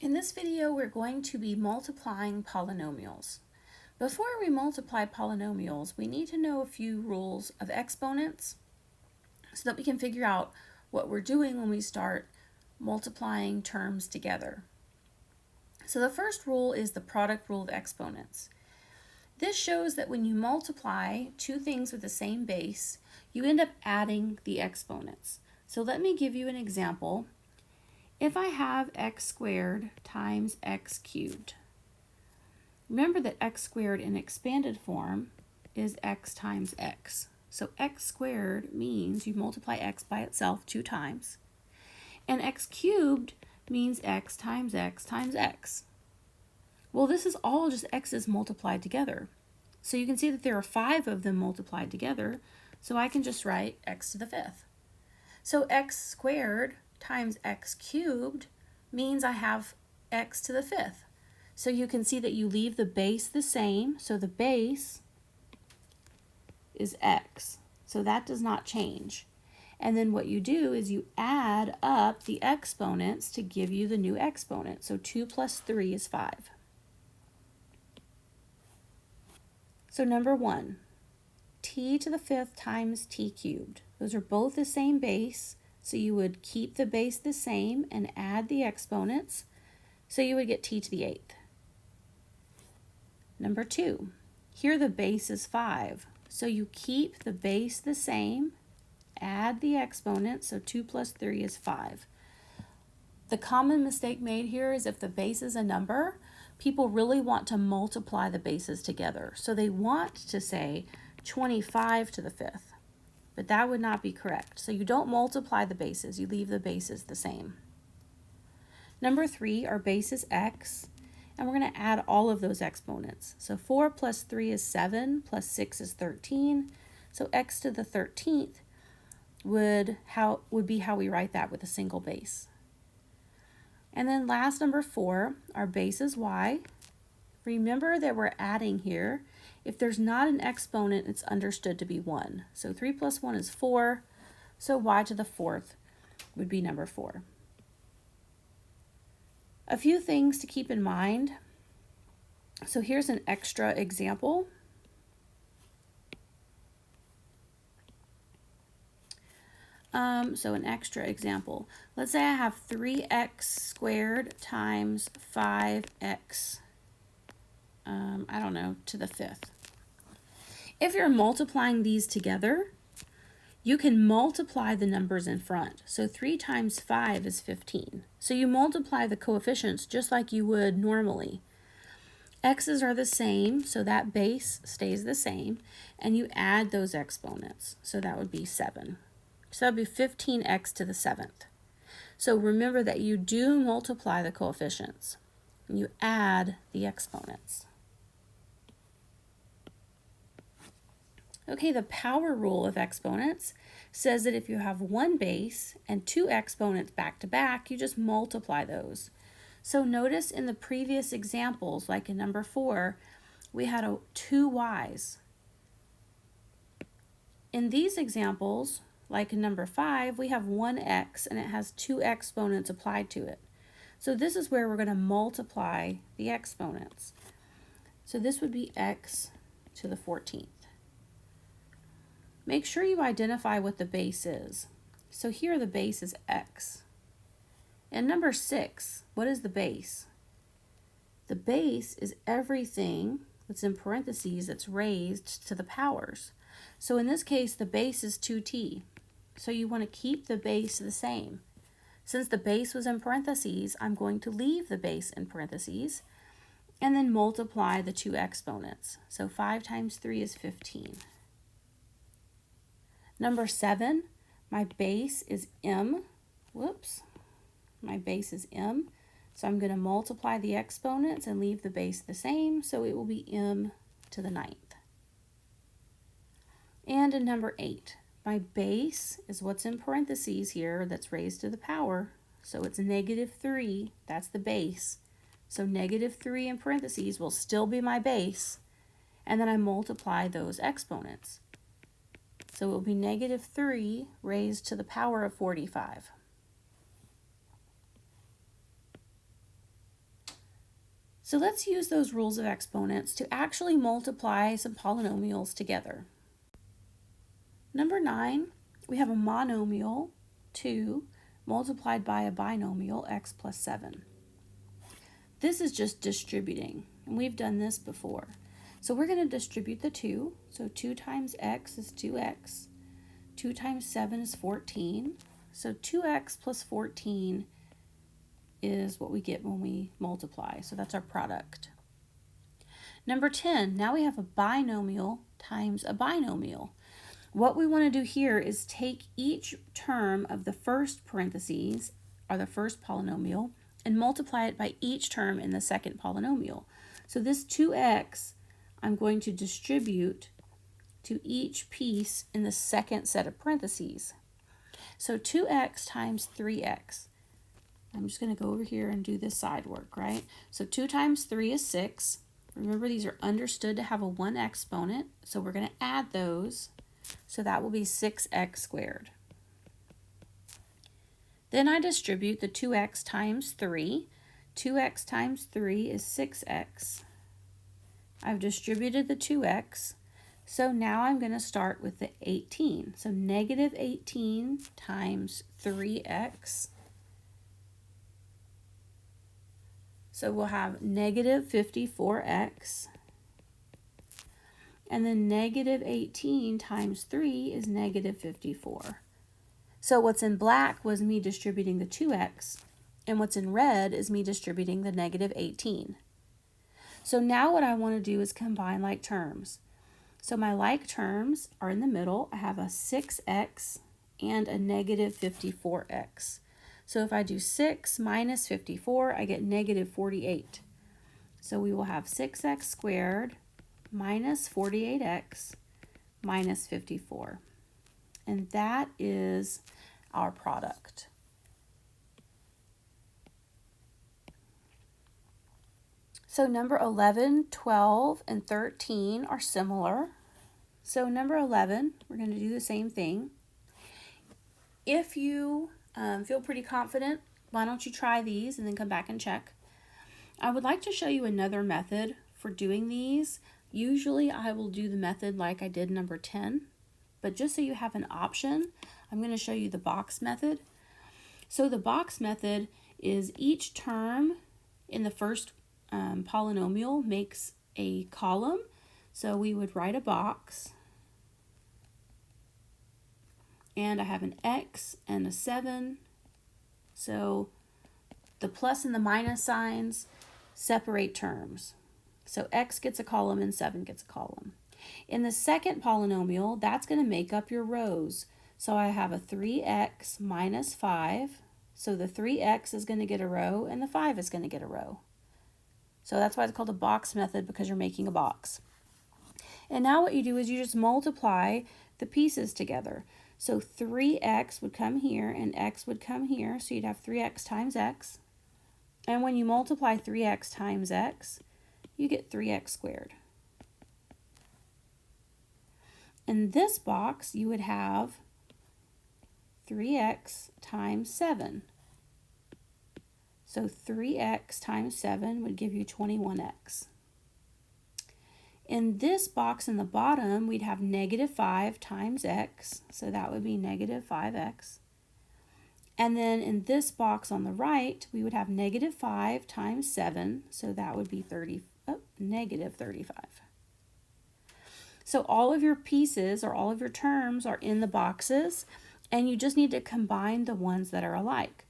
In this video, we're going to be multiplying polynomials. Before we multiply polynomials, we need to know a few rules of exponents so that we can figure out what we're doing when we start multiplying terms together. So the first rule is the product rule of exponents. This shows that when you multiply two things with the same base, you end up adding the exponents. So let me give you an example. If I have x squared times x cubed, remember that x squared in expanded form is x times x. So x squared means you multiply x by itself 2 times. And x cubed means x times x times x. Well, this is all just x's multiplied together. So you can see that there are 5 of them multiplied together. So I can just write x to the 5th. So x squared times x cubed means I have x to the 5th. So you can see that you leave the base the same. So the base is x. So that does not change. And then what you do is you add up the exponents to give you the new exponent. So 2 plus 3 is 5. So number 1, t to the 5th times t cubed. Those are both the same base. So you would keep the base the same and add the exponents. So you would get t to the 8th. Number 2, here the base is 5. So you keep the base the same, add the exponents. So 2 plus 3 is 5. The common mistake made here is if the base is a number, people really want to multiply the bases together. So they want to say 25 to the 5th. But that would not be correct. So you don't multiply the bases, you leave the bases the same. Number 3, our base is x, and we're going to add all of those exponents. So 4 plus 3 is 7, plus 6 is 13. So x to the 13th would be how we write that with a single base. And then last, number 4, our base is y. Remember that we're adding here. If there's not an exponent, it's understood to be 1. So 3 plus 1 is 4. So y to the 4th would be number 4. A few things to keep in mind. So here's an extra example. So an extra example. Let's say I have 3x squared times 5x, to the 5th. If you're multiplying these together, you can multiply the numbers in front. So 3 times 5 is 15. So you multiply the coefficients just like you would normally. X's are the same, so that base stays the same, and you add those exponents. So that would be 7. So that would be 15x to the 7th. So remember that you do multiply the coefficients. And you add the exponents. Okay, the power rule of exponents says that if you have one base and 2 exponents back to back, you just multiply those. So notice in the previous examples, like in number 4, we had 2 y's. In these examples, like in number 5, we have 1 x and it has 2 exponents applied to it. So this is where we're going to multiply the exponents. So this would be x to the 14th. Make sure you identify what the base is. So here the base is x. And number 6, what is the base? The base is everything that's in parentheses that's raised to the powers. So in this case, the base is 2t. So you want to keep the base the same. Since the base was in parentheses, I'm going to leave the base in parentheses and then multiply the 2 exponents. So 5 times 3 is 15. Number 7, my base is m. My base is m. So I'm going to multiply the exponents and leave the base the same. So it will be m to the 9th. And in number 8, my base is what's in parentheses here that's raised to the power. So it's negative 3. That's the base. So negative 3 in parentheses will still be my base. And then I multiply those exponents. So it will be negative 3 raised to the power of 45. So let's use those rules of exponents to actually multiply some polynomials together. Number 9, we have a monomial 2 multiplied by a binomial x plus 7. This is just distributing, and we've done this before. So we're going to distribute the 2. So 2 times x is 2x. 2 times 7 is 14. So 2x plus 14 is what we get when we multiply. So that's our product. Number 10, now we have a binomial times a binomial. What we want to do here is take each term of the first parentheses, or the first polynomial, and multiply it by each term in the second polynomial. So this 2x, I'm going to distribute to each piece in the second set of parentheses. So 2x times 3x. I'm just going to go over here and do this side work, right? So 2 times 3 is 6. Remember, these are understood to have a 1 exponent, so we're going to add those. So that will be 6x squared. Then I distribute the 2x times 3. 2x times 3 is 6x. I've distributed the 2x, so now I'm going to start with the 18. So negative 18 times 3x. So we'll have negative 54x. And then negative 18 times 3 is negative 54. So what's in black was me distributing the 2x, and what's in red is me distributing the negative 18. So now what I want to do is combine like terms. So my like terms are in the middle. I have a 6x and a negative 54x. So if I do 6 minus 54, I get negative 48. So we will have 6x squared minus 48x minus 54. And that is our product. So number 11, 12, and 13 are similar. So number 11, we're going to do the same thing. If you feel pretty confident, why don't you try these and then come back and check. I would like to show you another method for doing these. Usually I will do the method like I did number 10, but just so you have an option, I'm going to show you the box method. So the box method is each term in the first polynomial makes a column. So we would write a box, and I have an x and a 7. So the plus and the minus signs separate terms. So x gets a column and 7 gets a column. In the second polynomial, that's going to make up your rows. So I have a 3x minus 5. So the 3x is going to get a row and the 5 is going to get a row. So that's why it's called a box method, because you're making a box. And now what you do is you just multiply the pieces together. So 3x would come here and x would come here. So you'd have 3x times x. And when you multiply 3x times x, you get 3x squared. In this box, you would have 3x times 7. So 3x times 7 would give you 21x. In this box in the bottom, we'd have negative 5 times x, so that would be negative 5x. And then in this box on the right, we would have negative 5 times 7, so that would be negative 35. So all of your pieces or all of your terms are in the boxes, and you just need to combine the ones that are alike.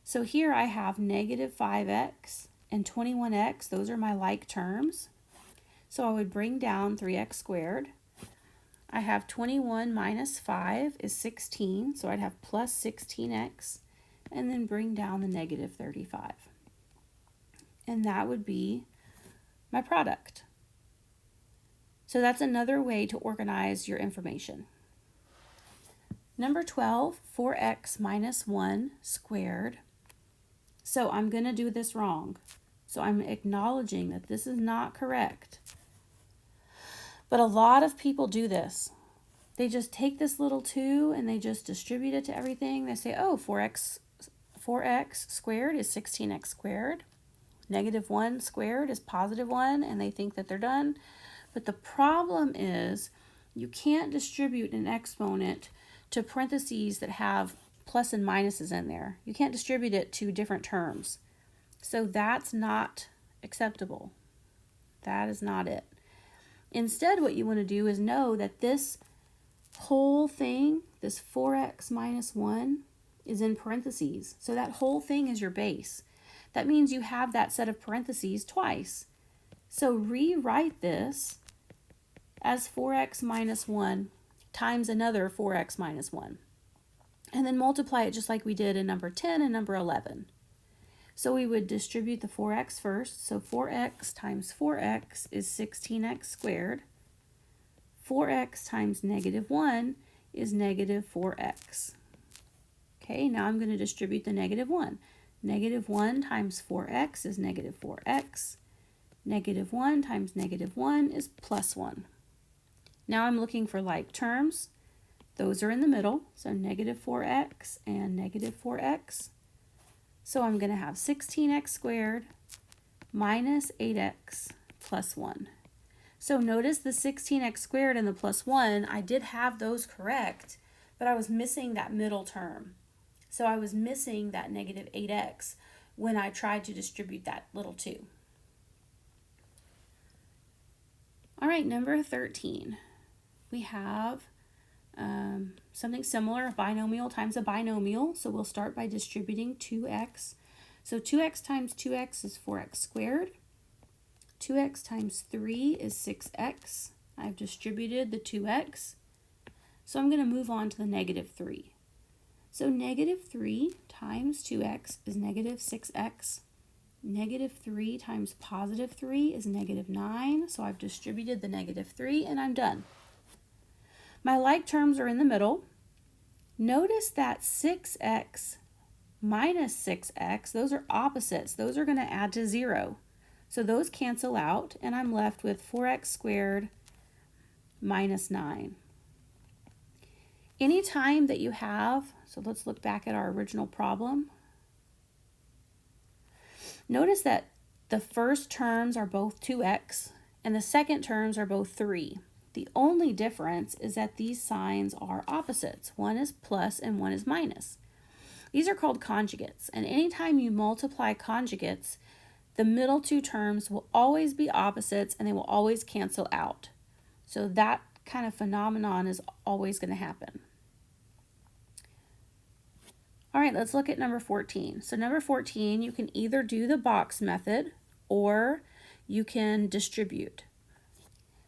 So here I have negative 5x and 21x, those are my like terms. So I would bring down 3x squared. I have 21 minus 5 is 16, so I'd have plus 16x, and then bring down the negative 35. And that would be my product. So that's another way to organize your information. Number 12, 4x minus 1 squared. So I'm going to do this wrong. So I'm acknowledging that this is not correct. But a lot of people do this. They just take this little 2 and they just distribute it to everything. They say, oh, 4x squared is 16x squared. negative 1 squared is positive 1, and they think that they're done. But the problem is you can't distribute an exponent to parentheses that have plus and minuses in there. You can't distribute it to different terms. So that's not acceptable. That is not it. Instead, what you want to do is know that this whole thing, this 4x minus 1, is in parentheses. So that whole thing is your base. That means you have that set of parentheses twice. So rewrite this as 4x minus 1 times another 4x minus 1. And then multiply it just like we did in number 10 and number 11. So we would distribute the 4x first. So 4x times 4x is 16x squared. 4x times negative 1 is negative 4x. Okay, now I'm going to distribute the negative 1. Negative 1 times 4x is negative 4x. Negative 1 times negative 1 is plus 1. Now I'm looking for like terms. Those are in the middle, so negative 4x and negative 4x. So I'm going to have 16x squared minus 8x plus 1. So notice the 16x squared and the plus 1, I did have those correct, but I was missing that middle term. So I was missing that negative 8x when I tried to distribute that little 2. All right, number 13. We have something similar, a binomial times a binomial. So we'll start by distributing 2x. So 2x times 2x is 4x squared. 2x times 3 is 6x. I've distributed the 2x. So I'm going to move on to the negative 3. So negative 3 times 2x is negative 6x. Negative 3 times positive 3 is negative 9. So I've distributed the negative 3 and I'm done. My like terms are in the middle. Notice that 6x minus 6x, those are opposites. Those are going to add to 0. So those cancel out, and I'm left with 4x squared minus 9. Anytime that you have, so let's look back at our original problem. Notice that the first terms are both 2x, and the second terms are both 3. The only difference is that these signs are opposites. One is plus and one is minus. These are called conjugates, and anytime you multiply conjugates, the middle two terms will always be opposites and they will always cancel out. So that kind of phenomenon is always going to happen. All right, let's look at number 14. So number 14, you can either do the box method or you can distribute.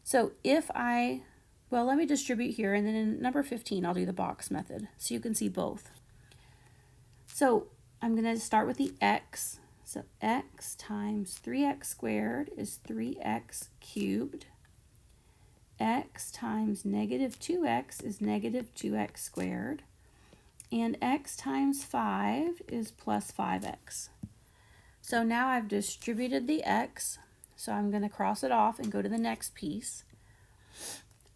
So let me distribute here, and then in number 15, I'll do the box method so you can see both. So I'm going to start with the x. So x times 3x squared is 3x cubed. X times negative 2x is negative 2x squared. And x times 5 is plus 5x. So now I've distributed the x. So I'm going to cross it off and go to the next piece.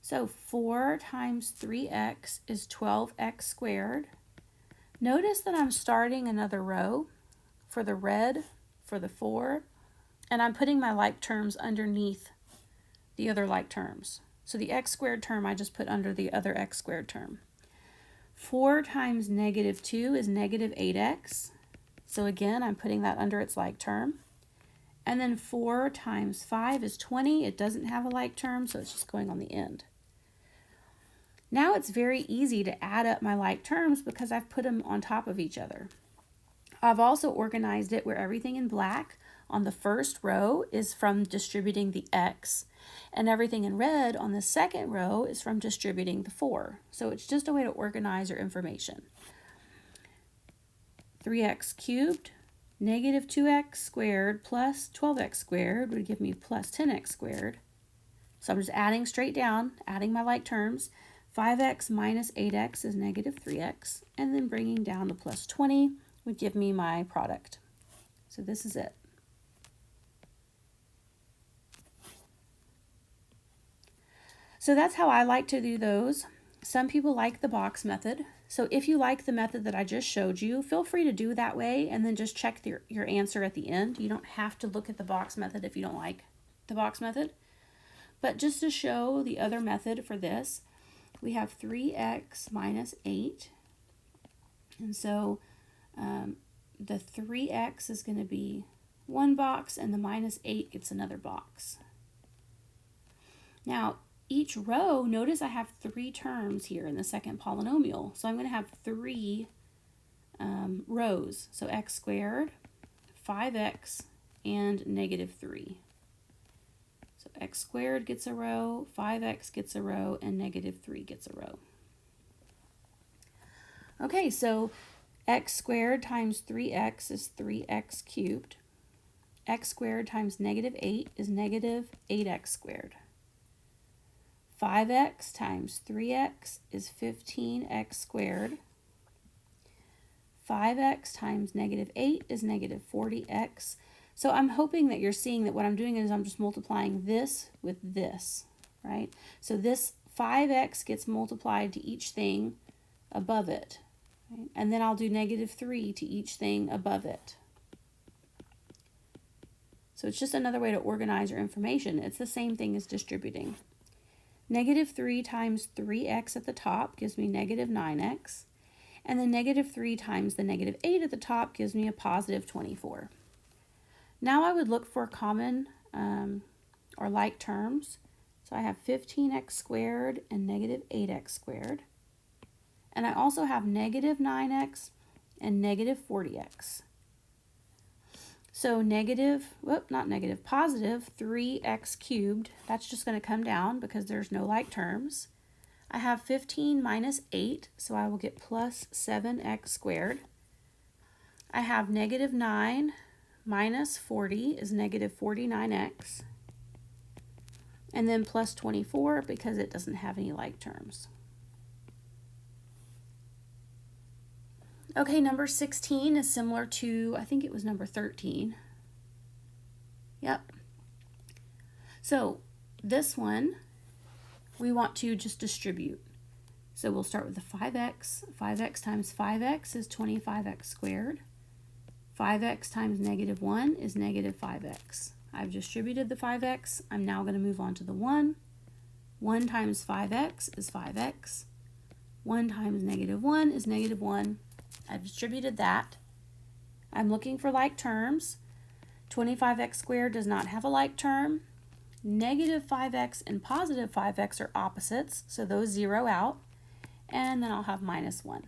So 4 times 3x is 12x squared. Notice that I'm starting another row for the red, for the 4, and I'm putting my like terms underneath the other like terms. So the x squared term I just put under the other x squared term. 4 times negative 2 is negative 8x. So again, I'm putting that under its like term. And then 4 times 5 is 20. It doesn't have a like term, so it's just going on the end. Now it's very easy to add up my like terms because I've put them on top of each other. I've also organized it where everything in black on the first row is from distributing the x, and everything in red on the second row is from distributing the 4. So it's just a way to organize your information. 3x cubed, negative 2x squared plus 12x squared would give me plus 10x squared. So I'm just adding straight down, adding my like terms. 5x minus 8x is negative 3x, and then bringing down the plus 20 would give me my product. So this is it. So that's how I like to do those. Some people like the box method. So if you like the method that I just showed you, feel free to do that way and then just check your answer at the end. You don't have to look at the box method if you don't like the box method. But just to show the other method for this, we have 3x minus 8. And so the 3x is going to be one box and the minus 8 gets another box. Now, each row, notice I have 3 terms here in the second polynomial. So I'm going to have 3 rows. So x squared, 5x, and negative 3. So x squared gets a row, 5x gets a row, and negative 3 gets a row. Okay, so x squared times 3x is 3x cubed. X squared times negative 8 is negative 8x squared. 5x times 3x is 15x squared. 5x times negative 8 is negative 40x. So I'm hoping that you're seeing that what I'm doing is I'm just multiplying this with this, right? So this 5x gets multiplied to each thing above it, right? And then I'll do negative 3 to each thing above it. So it's just another way to organize your information. It's the same thing as distributing. Negative 3 times 3x at the top gives me negative 9x. And then negative 3 times the negative 8 at the top gives me a positive 24. Now I would look for common or like terms. So I have 15x squared and negative 8x squared. And I also have negative 9x and negative 40x. So positive 3x cubed, that's just going to come down because there's no like terms. I have 15 minus 8, so I will get plus 7x squared. I have negative 9 minus 40 is negative 49x. And then plus 24 because it doesn't have any like terms. Okay, number 16 is similar to, I think it was number 13. Yep. So this one, we want to just distribute. So we'll start with the 5x. 5x times 5x is 25x squared. 5x times negative 1 is negative 5x. I've distributed the 5x. I'm now going to move on to the 1. 1 times 5x is 5x. 1 times negative 1 is negative 1. I've distributed that. I'm looking for like terms. 25x squared does not have a like term. Negative 5x and positive 5x are opposites, so those zero out. And then I'll have minus 1.